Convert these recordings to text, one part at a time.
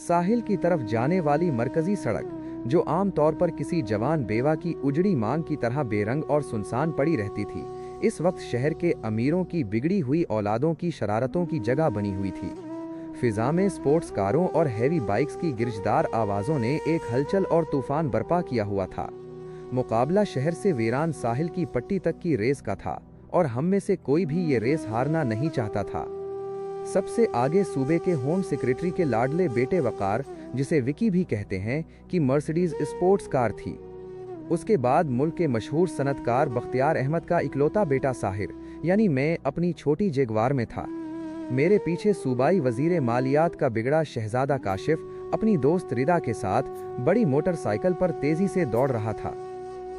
साहिल की तरफ जाने वाली मरकजी सड़क, जो आम तौर पर किसी जवान बेवा की उजड़ी मांग की तरह बेरंग और सुनसान पड़ी रहती थी, इस वक्त शहर के अमीरों की बिगड़ी हुई औलादों की शरारतों की जगह बनी हुई थी। फिजा में स्पोर्ट्स कारों और हैवी बाइक्स की गिरजदार आवाज़ों ने एक हलचल और तूफान बर्पा किया हुआ था। मुकाबला शहर से वीरान साहिल की पट्टी तक की रेस का था, और हम में से कोई भी ये रेस हारना नहीं चाहता था। सबसे आगे सूबे के होम सेक्रेटरी के लाडले बेटे वकार, जिसे विकी भी कहते हैं, कि मर्सिडीज स्पोर्ट्स कार थी। उसके बाद मुल्क के मशहूर सनतकार बख्तियार अहमद का इकलौता बेटा साहिर, यानी मैं, अपनी छोटी जगवार में था। मेरे पीछे सूबाई वजीर मालियात का बिगड़ा शहजादा काशिफ अपनी दोस्त रिदा के साथ बड़ी मोटरसाइकिल पर तेजी से दौड़ रहा था।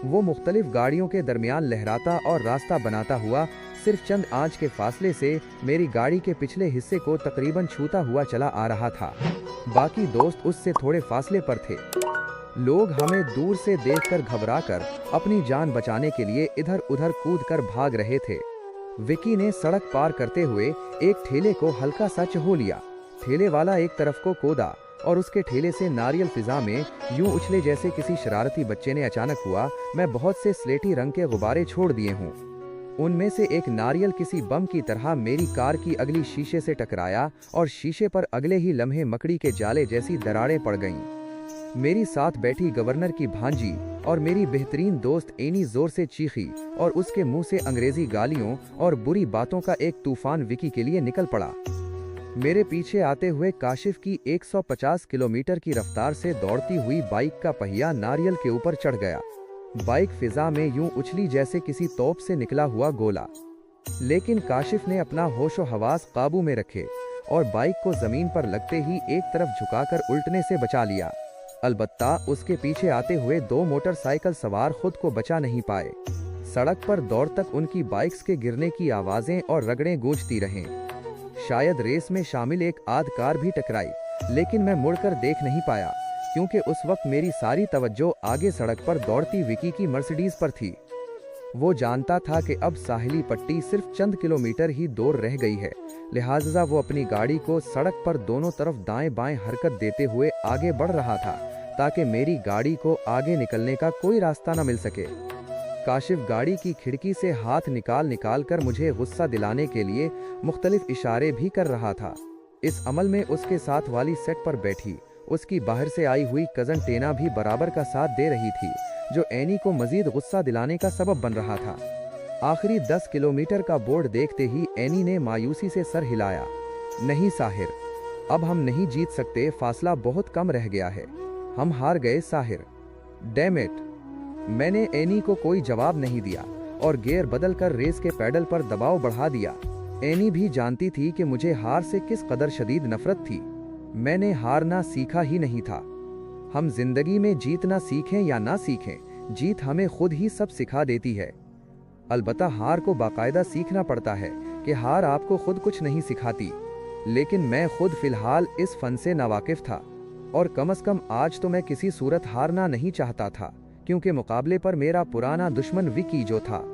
वो मुख्तलिफ गाड़ियों के दरमियान लहराता और रास्ता बनाता हुआ सिर्फ चंद आंच के फासले से मेरी गाड़ी के पिछले हिस्से को तकरीबन छूता हुआ चला आ रहा था। बाकी दोस्त उससे थोड़े फासले पर थे। लोग हमें दूर से देखकर घबराकर अपनी जान बचाने के लिए इधर उधर कूदकर भाग रहे थे। विकी ने सड़क पार करते हुए एक ठेले को हल्का सा चहो लिया। ठेले वाला एक तरफ को कूदा और उसके ठेले से नारियल फिजा में यूं उछले जैसे किसी शरारती बच्चे ने अचानक हुआ मैं बहुत से स्लेटी रंग के गुब्बारे छोड़ दिए हूं। उनमें से एक नारियल किसी बम की तरह मेरी कार की अगली शीशे से टकराया और शीशे पर अगले ही लम्हे मकड़ी के जाले जैसी दरारें पड़ गईं। मेरी साथ बैठी गवर्नर की भांजी और मेरी बेहतरीन दोस्त एनी जोर से चीखी और उसके मुंह से अंग्रेजी गालियों और बुरी बातों का एक तूफान विकी के लिए निकल पड़ा। मेरे पीछे आते हुए काशिफ की 150 किलोमीटर की रफ्तार से दौड़ती हुई बाइक का पहिया नारियल के ऊपर चढ़ गया। बाइक फिजा में यूं उछली जैसे किसी तोप से निकला हुआ गोला, लेकिन काशिफ ने अपना होशो हवास काबू में रखे और बाइक को जमीन पर लगते ही एक तरफ झुकाकर उल्टने से बचा लिया। अलबत्ता उसके पीछे आते हुए दो मोटरसाइकिल सवार खुद को बचा नहीं पाए। सड़क पर दौड़ तक उनकी बाइक्स के गिरने की आवाजें और रगड़ें गूंजती रहें। शायद रेस में शामिल एक आध कार भी टकराई, लेकिन मैं मुड़कर देख नहीं पाया, क्योंकि उस वक्त मेरी सारी तवज्जो आगे सड़क पर दौड़ती विकी की मर्सिडीज पर थी। वो जानता था कि अब साहिली पट्टी सिर्फ चंद किलोमीटर ही दूर रह गई है, लिहाजा वो अपनी गाड़ी को सड़क पर दोनों तरफ दाएं बाएं हरकत देते हुए आगे बढ़ रहा था, ताकि मेरी गाड़ी को आगे निकलने का कोई रास्ता न मिल सके। काशिफ गाड़ी की खिड़की से हाथ निकाल कर मुझे गुस्सा दिलाने के लिए मुख्तलिफ इशारे भी कर रहा था। इस अमल में उसके साथ वाली सेट पर बैठी उसकी बाहर से आई हुई कजन टेना भी बराबर का साथ दे रही थी, जो एनी को मजीद गुस्सा दिलाने का सबब बन रहा था। आखिरी 10 किलोमीटर का बोर्ड देखते ही एनी ने मायूसी से सर हिलाया। नहीं साहिर, अब हम नहीं जीत सकते, फासला बहुत कम रह गया है, हम हार गए साहिर। Damn it. मैंने एनी को कोई जवाब नहीं दिया और गियर बदलकर रेस के पैडल पर दबाव बढ़ा दिया। एनी भी जानती थी कि मुझे हार से किस कदर शदीद नफरत थी। मैंने हारना सीखा ही नहीं था। हम जिंदगी में जीतना सीखें या ना सीखें, जीत हमें खुद ही सब सिखा देती है। अलबत्ता हार को बाकायदा सीखना पड़ता है कि हार आपको खुद कुछ नहीं सिखाती। लेकिन मैं खुद फिलहाल इस फन से नावाकिफ था, और कम से कम आज तो मैं किसी सूरत हारना नहीं चाहता था, क्योंकि मुकाबले पर मेरा पुराना दुश्मन विकी जो था।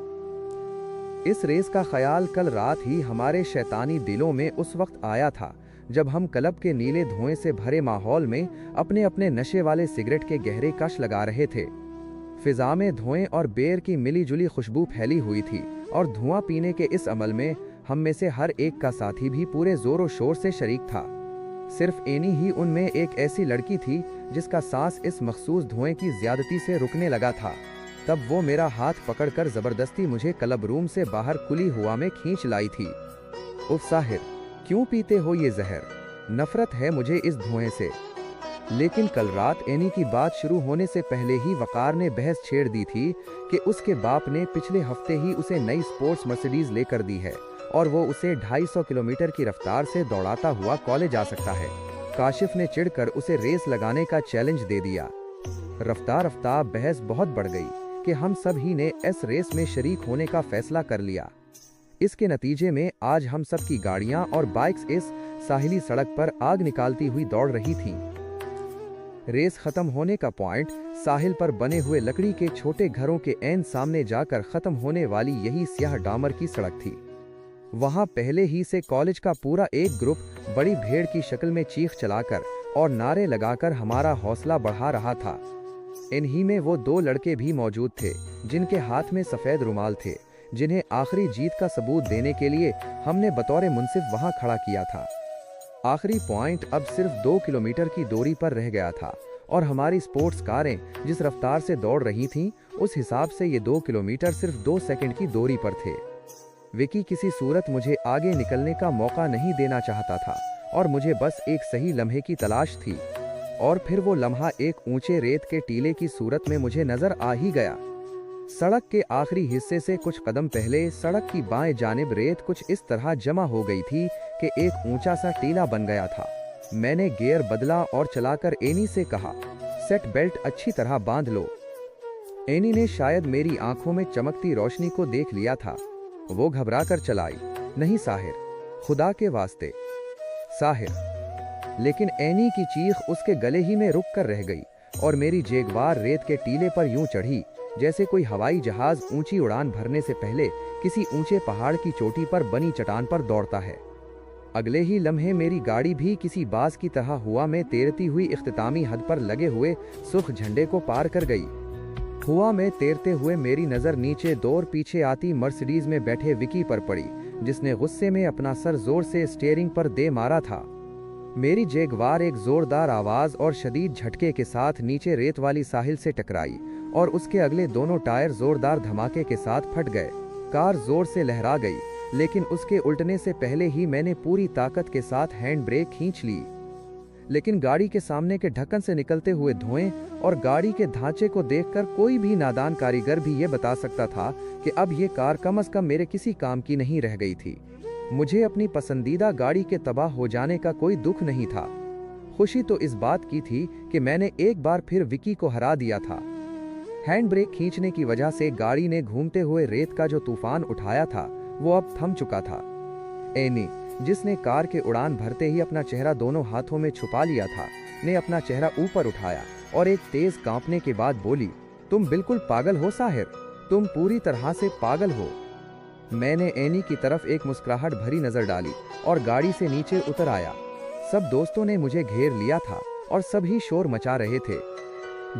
इस रेस का ख्याल कल रात ही हमारे शैतानी दिलों में उस वक्त आया था जब हम क्लब के नीले धुएं से भरे माहौल में अपने अपने नशे वाले सिगरेट के गहरे कश लगा रहे थे। फिजा में धुएं और बेर की मिली जुली खुशबू फैली हुई थी, और धुआं पीने के इस अमल में हम में से हर एक का साथी भी पूरे जोरों शोर से शरीक था। सिर्फ एनी ही उनमें एक ऐसी लड़की थी जिसका सांस इस मखसूस धुएं की ज्यादती से रुकने लगा था। तब वो मेरा हाथ पकड़कर जबरदस्ती मुझे क्लब रूम से बाहर खुली हवा में खींच लाई थी। उफ साहिर, क्यों पीते हो ये जहर? नफरत है मुझे इस धुएं से। लेकिन कल रात एनी की बात शुरू होने से पहले ही वकार ने बहस छेड़ दी थी कि उसके बाप ने पिछले हफ्ते ही उसे नई स्पोर्ट्स मर्सिडीज लेकर दी है और वो उसे 250 किलोमीटर की रफ्तार से दौड़ाता हुआ कॉलेज आ सकता है। काशिफ ने चिढ़कर उसे रेस लगाने का चैलेंज दे दिया। रफ्ता रफ्ता बहस बहुत बढ़ गई कि हम सब ही ने इस रेस में शरीक होने का फैसला कर लिया। इसके नतीजे में आज हम सब की गाड़ियां और बाइक्स इस साहिली सड़क पर आग निकालती हुई दौड़ रही थीं। रेस खत्म होने का पॉइंट साहिल पर बने हुए लकड़ी के छोटे घरों के ऐन सामने जाकर खत्म होने वाली यही स्याह डामर की सड़क थी। वहां पहले ही से कॉलेज का पूरा एक ग्रुप बड़ी भेड़ की शक्ल में चीख चलाकर और नारे लगाकर हमारा हौसला बढ़ा रहा था। इन्हीं में वो 2 लड़के भी मौजूद थे जिनके हाथ में सफ़ेद रुमाल थे, जिन्हें आखिरी जीत का सबूत देने के लिए हमने बतौर मुंसिफ वहां खड़ा किया था। आखिरी पॉइंट अब सिर्फ 2 किलोमीटर की दूरी पर रह गया था और हमारी स्पोर्ट्स कारें जिस रफ्तार से दौड़ रही थीं, उस हिसाब से ये 2 किलोमीटर सिर्फ 2 सेकंड की दूरी पर थे। विकी किसी सूरत मुझे आगे निकलने का मौका नहीं देना चाहता था और मुझे बस एक सही लम्हे की तलाश थी। और फिर वो लम्हा एक ऊंचे रेत के टीले की सूरत में मुझे नजर आ ही गया। सड़क के आखिरी हिस्से से कुछ कदम पहले सड़क की बाएं जानिब रेत कुछ इस तरह जमा हो गई थी कि एक ऊंचा सा टीला बन गया था। मैंने गियर बदला और चलाकर एनी से कहा, सेट बेल्ट अच्छी तरह बांध लो। एनी ने शायद मेरी आंखों में चमकती रोशनी को देख लिया था। वो घबराकर चलाई, नहीं साहिर, खुदा के वास्ते साहिर। लेकिन एनी की चीख उसके गले ही में रुक कर रह गई और मेरी जेगवार रेत के टीले पर यूं चढ़ी जैसे कोई हवाई जहाज ऊंची उड़ान भरने से पहले किसी ऊंचे पहाड़ की चोटी पर बनी चट्टान पर दौड़ता है। अगले ही लम्हे मेरी गाड़ी भी किसी बाज की तरह हुआ में तैरती हुई इख्तितामी हद पर लगे हुए सुर्ख झंडे को पार कर गई। हुआ में तैरते हुए मेरी नजर नीचे दौड़ पीछे आती मर्सिडीज में बैठे विकी पर पड़ी, जिसने गुस्से में अपना सर जोर से स्टीयरिंग पर दे मारा था। मेरी जैगवार एक जोरदार आवाज और शदीद झटके के साथ नीचे रेत वाली साहिल से टकराई और उसके अगले दोनों टायर जोरदार धमाके के साथ फट गए। कार जोर से लहरा गई, लेकिन उसके उल्टने से पहले ही मैंने पूरी ताकत के साथ हैंड ब्रेक खींच ली। लेकिन गाड़ी के सामने के ढक्कन से निकलते हुए धुएं और गाड़ी के ढांचे को देखकर कोई भी नादान कारीगर भी ये बता सकता था कि अब ये कार कम से कम मेरे किसी काम की नहीं रह गई थी। मुझे अपनी पसंदीदा गाड़ी के तबाह हो जाने का कोई दुख नहीं था। खुशी तो इस बात की थी कि मैंने एक बार फिर विकी को हरा दिया था। हैंड ब्रेक खींचने की वजह से गाड़ी ने घूमते हुए रेत का जो तूफान उठाया था वो अब थम चुका था। एनी, जिसने कार के उड़ान भरते ही अपना चेहरा दोनों हाथों में छुपा लिया था, ने अपना चेहरा ऊपर उठाया और एक तेज कांपने के बाद बोली, तुम बिल्कुल पागल हो साहिर, तुम पूरी तरह से पागल हो। मैंने एनी की तरफ एक मुस्कुराहट भरी नजर डाली और गाड़ी से नीचे उतर आया। सब दोस्तों ने मुझे घेर लिया था और सभी शोर मचा रहे थे।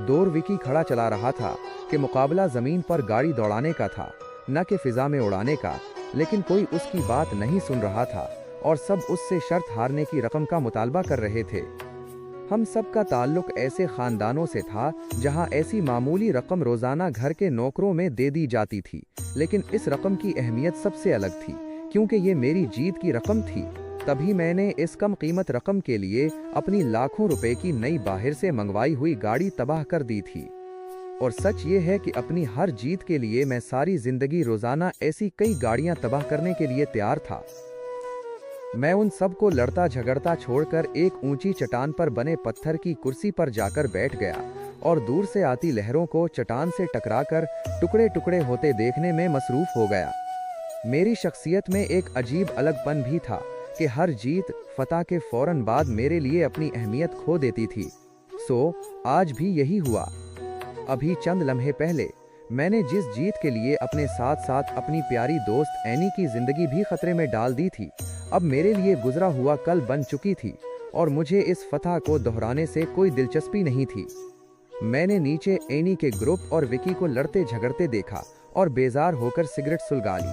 दौर विकी खड़ा चला रहा था कि मुकाबला जमीन पर गाड़ी दौड़ाने का था, न कि फिजा में उड़ाने का, लेकिन कोई उसकी बात नहीं सुन रहा था और सब उससे शर्त हारने की रकम का मुतालबा कर रहे थे। हम सब का ताल्लुक ऐसे खानदानों से था जहां ऐसी मामूली रकम रोजाना घर के नौकरों में दे दी जाती थी, लेकिन इस रकम की अहमियत सबसे अलग थी क्योंकि ये मेरी जीत की रकम थी। तभी मैंने इस कम कीमत रकम के लिए अपनी लाखों रुपए की नई बाहर से मंगवाई हुई गाड़ी तबाह कर दी थी। और सच ये है कि अपनी हर जीत के लिए मैं सारी जिंदगी रोजाना ऐसी कई गाड़ियां तबाह करने के लिए तैयार था। मैं उन सब को लड़ता झगड़ता छोड़कर एक ऊंची चट्टान पर बने पत्थर की कुर्सी पर जाकर बैठ गया और दूर से आती लहरों को चट्टान से टकराकर टुकड़े टुकड़े होते देखने में मसरूफ हो गया। मेरी शख्सियत में एक अजीब अलगपन भी था कि हर जीत फतह के फौरन बाद मेरे लिए अपनी अहमियत खो देती थी। आज भी यही हुआ। अभी चंद लम्हे पहले मैंने जिस जीत के लिए अपने साथ साथ अपनी प्यारी दोस्त एनी की जिंदगी भी खतरे में डाल दी थी, अब मेरे लिए गुजरा हुआ कल बन चुकी थी और मुझे इस फतह को दोहराने से कोई दिलचस्पी नहीं थी। मैंने नीचे एनी के ग्रुप और विकी को लड़ते झगड़ते देखा और बेजार होकर सिगरेट सुलगा ली।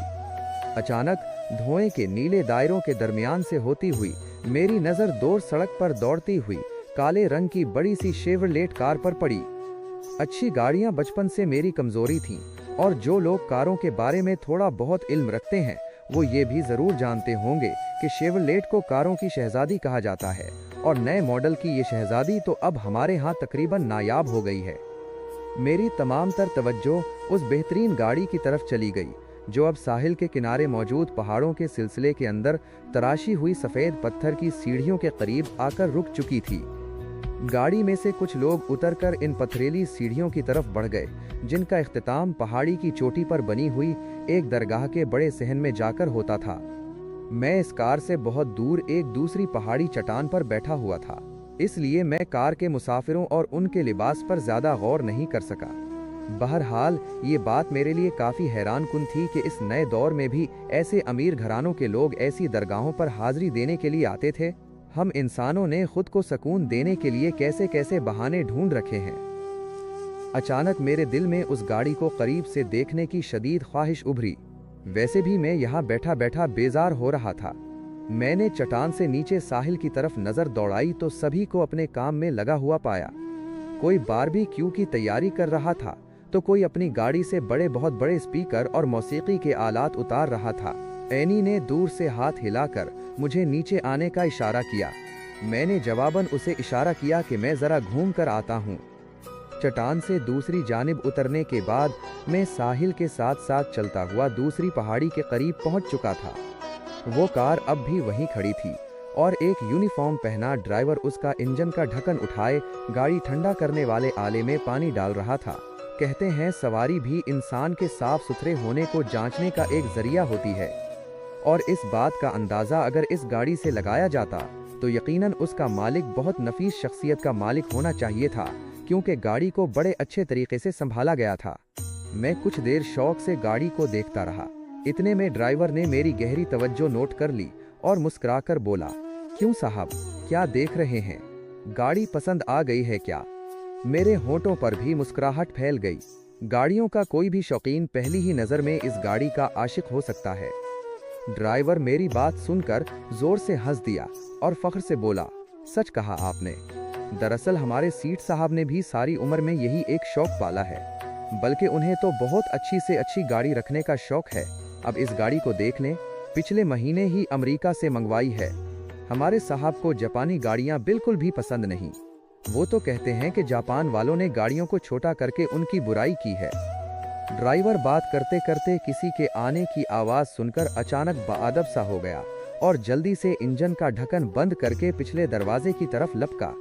अचानक धुएं के नीले दायरों के दरमियान से होती हुई मेरी नजर दूर सड़क पर दौड़ती हुई काले रंग की बड़ी सी शेवरलेट कार पर पड़ी। अच्छी गाड़ियां बचपन से मेरी कमजोरी थीं और जो लोग कारों के बारे में थोड़ा बहुत इल्म रखते हैं वो ये भी जरूर जानते होंगे कि शेवरलेट को कारों की शहजादी कहा जाता है और नए मॉडल की ये शहजादी तो अब हमारे यहाँ तकरीबन नायाब हो गई है। मेरी तमाम तर तवज्जो उस बेहतरीन गाड़ी की तरफ चली गई जो अब साहिल के किनारे मौजूद पहाड़ों के सिलसिले के अंदर तराशी हुई सफ़ेद पत्थर की सीढ़ियों के करीब आकर रुक चुकी थी। गाड़ी में से कुछ लोग उतरकर इन पथरीली सीढ़ियों की तरफ बढ़ गए जिनका इख्तिताम पहाड़ी की चोटी पर बनी हुई एक दरगाह के बड़े सहन में जाकर होता था। मैं इस कार से बहुत दूर एक दूसरी पहाड़ी चट्टान पर बैठा हुआ था, इसलिए मैं कार के मुसाफिरों और उनके लिबास पर ज्यादा गौर नहीं कर सका। बहरहाल ये बात मेरे लिए काफ़ी हैरान कुन थी कि इस नए दौर में भी ऐसे अमीर घरानों के लोग ऐसी दरगाहों पर हाजिरी देने के लिए आते थे। हम इंसानों ने खुद को सुकून देने के लिए कैसे कैसे बहाने ढूंढ रखे हैं। अचानक मेरे दिल में उस गाड़ी को करीब से देखने की शदीद ख्वाहिश उभरी। वैसे भी मैं यहाँ बैठा बैठा बेजार हो रहा था। मैंने चट्टान से नीचे साहिल की तरफ नजर दौड़ाई तो सभी को अपने काम में लगा हुआ पाया। कोई बारबेक्यू की तैयारी कर रहा था तो कोई अपनी गाड़ी से बहुत बड़े स्पीकर और मौसीकी के आलात उतार रहा था। एनी ने दूर से हाथ हिलाकर मुझे नीचे आने का इशारा किया। मैंने जवाबन उसे इशारा किया कि मैं जरा घूम कर आता हूँ। चट्टान से दूसरी जानिब उतरने के बाद मैं साहिल के साथ साथ चलता हुआ दूसरी पहाड़ी के करीब पहुंच चुका था। वो कार अब भी वहीं खड़ी थी और एक यूनिफॉर्म पहना ड्राइवर उसका इंजन का ढक्कन उठाए गाड़ी ठंडा करने वाले आले में पानी डाल रहा था। कहते हैं सवारी भी इंसान के साफ सुथरे होने को जांचने का एक जरिया होती है, और इस बात का अंदाज़ा अगर इस गाड़ी से लगाया जाता तो यकीनन उसका मालिक बहुत नफीस शख्सियत का मालिक होना चाहिए था, क्योंकि गाड़ी को बड़े अच्छे तरीके से संभाला गया था। मैं कुछ देर शौक से गाड़ी को देखता रहा। इतने में ड्राइवर ने मेरी गहरी तवज्जो नोट कर ली और मुस्कुराकर बोला, क्यों साहब, क्या देख रहे हैं? गाड़ी पसंद आ गई है क्या? मेरे होंठों पर भी मुस्कुराहट फैल गई। गाड़ियों का कोई भी शौकीन पहली ही नज़र में इस गाड़ी का आशिक हो सकता है। ड्राइवर मेरी बात सुनकर जोर से हंस दिया और फख्र से बोला, सच कहा आपने। दरअसल हमारे सीठ साहब ने भी सारी उम्र में यही एक शौक पाला है, बल्कि उन्हें तो बहुत अच्छी से अच्छी गाड़ी रखने का शौक है। अब इस गाड़ी को देख लें, पिछले महीने ही अमेरिका से मंगवाई है। हमारे साहब को जापानी गाड़ियां बिल्कुल भी पसंद नहीं। वो तो कहते हैं कि जापान वालों ने गाड़ियों को छोटा करके उनकी बुराई की है। ड्राइवर बात करते करते किसी के आने की आवाज़ सुनकर अचानक बाअदब सा हो गया और जल्दी से इंजन का ढक्कन बंद करके पिछले दरवाजे की तरफ लपका।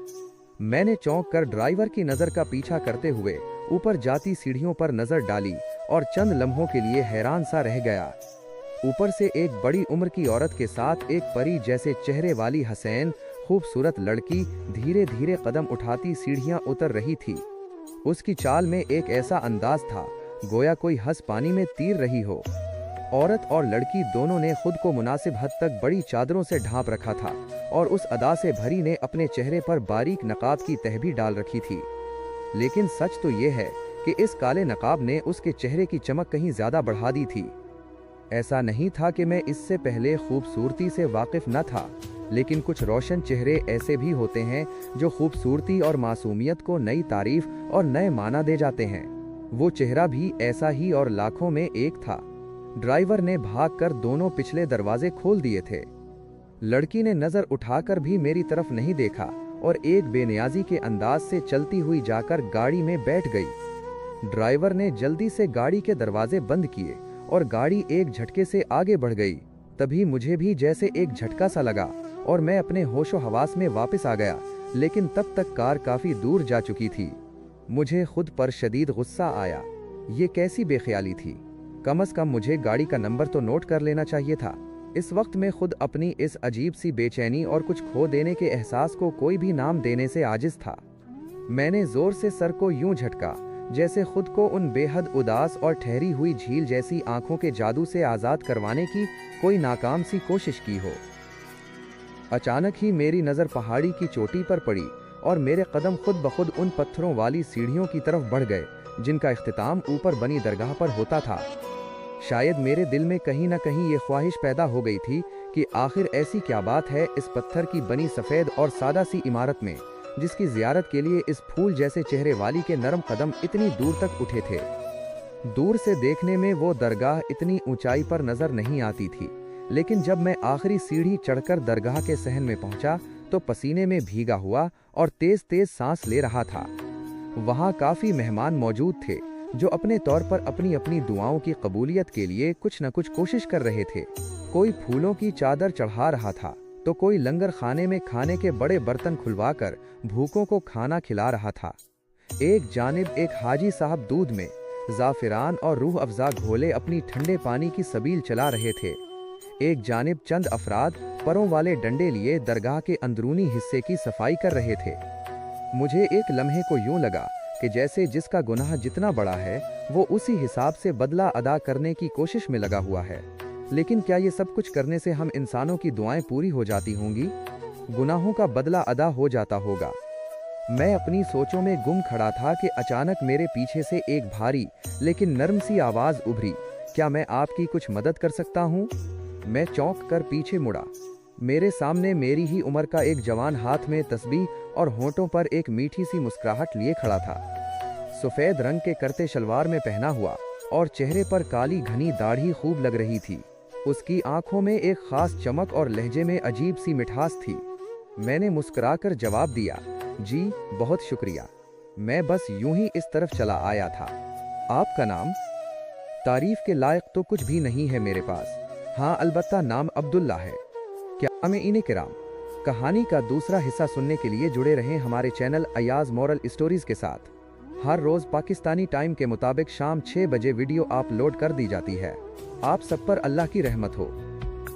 मैंने चौंक कर ड्राइवर की नज़र का पीछा करते हुए ऊपर जाती सीढ़ियों पर नज़र डाली और चंद लम्हों के लिए हैरान सा रह गया। ऊपर से एक बड़ी उम्र की औरत के साथ एक परी जैसे चेहरे वाली हसीन खूबसूरत लड़की धीरे धीरे कदम उठाती सीढ़ियां उतर रही थी। उसकी चाल में एक ऐसा अंदाज था गोया कोई हंस पानी में तीर रही हो। औरत और लड़की दोनों ने खुद को मुनासिब हद तक बड़ी चादरों से ढांप रखा था और उस अदा से भरी ने अपने चेहरे पर बारीक नकाब की तह भी डाल रखी थी। लेकिन सच तो ये है कि इस काले नकाब ने उसके चेहरे की चमक कहीं ज्यादा बढ़ा दी थी। ऐसा नहीं था कि मैं इससे पहले खूबसूरती से वाकिफ न था, लेकिन कुछ रोशन चेहरे ऐसे भी होते हैं जो खूबसूरती और मासूमियत को नई तारीफ और नए माना दे जाते हैं। वो चेहरा भी ऐसा ही और लाखों में एक था। ड्राइवर ने भागकर दोनों पिछले दरवाजे खोल दिए थे। लड़की ने नजर उठाकर भी मेरी तरफ नहीं देखा और एक बेनियाजी के अंदाज से चलती हुई जाकर गाड़ी में बैठ गई। ड्राइवर ने जल्दी से गाड़ी के दरवाजे बंद किए और गाड़ी एक झटके से आगे बढ़ गई। तभी मुझे भी जैसे एक झटका सा लगा और मैं अपने होशो हवास में वापस आ गया, लेकिन तब तक कार काफी दूर जा चुकी थी। मुझे खुद पर शदीद गुस्सा आया। ये कैसी बेख्याली थी? कम से कम मुझे गाड़ी का नंबर तो नोट कर लेना चाहिए था। इस वक्त मैं खुद अपनी इस अजीब सी बेचैनी और कुछ खो देने के एहसास को कोई भी नाम देने से आजिज था। मैंने जोर से सर को यूं झटका जैसे खुद को उन बेहद उदास और ठहरी हुई झील जैसी आंखों के जादू से आज़ाद करवाने की कोई नाकाम सी कोशिश की हो। अचानक ही मेरी नज़र पहाड़ी की चोटी पर पड़ी और मेरे कदम खुद ब खुद उन पत्थरों वाली सीढ़ियों की तरफ बढ़ गए जिनका इख्तिताम ऊपर बनी दरगाह पर होता था। शायद मेरे दिल में कहीं न कहीं ये ख्वाहिश पैदा हो गई थी कि आखिर ऐसी क्या बात है इस पत्थर की बनी सफ़ेद और सादा सी इमारत में, जिसकी ज़ियारत के लिए इस फूल जैसे चेहरे वाली के नरम कदम इतनी दूर तक उठे थे। दूर से देखने में वो दरगाह इतनी ऊंचाई पर नज़र नहीं आती थी, लेकिन जब मैं आखिरी सीढ़ी चढ़कर दरगाह के सहन में पहुंचा तो पसीने में भीगा हुआ और तेज तेज सांस ले रहा था। वहाँ काफ़ी मेहमान मौजूद थे जो अपने तौर पर अपनी अपनी दुआओं की कबूलियत के लिए कुछ न कुछ कोशिश कर रहे थे। कोई फूलों की चादर चढ़ा रहा था तो कोई लंगर खाने में खाने के बड़े बर्तन खुलवाकर भूखों को खाना खिला रहा था। एक जानिब एक हाजी साहब दूध में ज़ाफ़रान और रूह अफ़ज़ा घोले अपनी ठंडे पानी की सबील चला रहे थे। एक जानिब चंद अफराद परों वाले डंडे लिए दरगाह के अंदरूनी हिस्से की सफाई कर रहे थे। मुझे एक लम्हे को यूं लगा कि जैसे जिसका गुनाह जितना बड़ा है वो उसी हिसाब से बदला अदा करने की कोशिश में लगा हुआ है। लेकिन क्या ये सब कुछ करने से हम इंसानों की दुआएं पूरी हो जाती होंगी? गुनाहों का बदला अदा हो जाता होगा। मैं अपनी सोचों में गुम खड़ा था कि अचानक मेरे पीछे से एक भारी लेकिन नर्म सी आवाज़ उभरी, क्या मैं आपकी कुछ मदद कर सकता हूँ? मैं चौंक कर पीछे मुड़ा। मेरे सामने मेरी ही उम्र का एक जवान हाथ में तस्बीह और होंठों पर एक मीठी सी मुस्कुराहट लिए खड़ा था। सफ़ेद रंग के करते शलवार में पहना हुआ और चेहरे पर काली घनी दाढ़ी खूब लग रही थी। उसकी आंखों में एक खास चमक और लहजे में अजीब सी मिठास थी। मैंने मुस्कुराकर जवाब दिया, जी बहुत शुक्रिया, मैं बस यूं ही इस तरफ चला आया था। आपका नाम? तारीफ के लायक तो कुछ भी नहीं है मेरे पास। हाँ, अलबत्ता नाम अब्दुल्ला है। क्या मैं इन्हें किराम? कहानी का दूसरा हिस्सा सुनने के लिए जुड़े रहें हमारे चैनल अयाज मॉरल स्टोरीज के साथ। हर रोज पाकिस्तानी टाइम के मुताबिक शाम 6 बजे वीडियो अपलोड कर दी जाती है। आप सब पर अल्लाह की रहमत हो।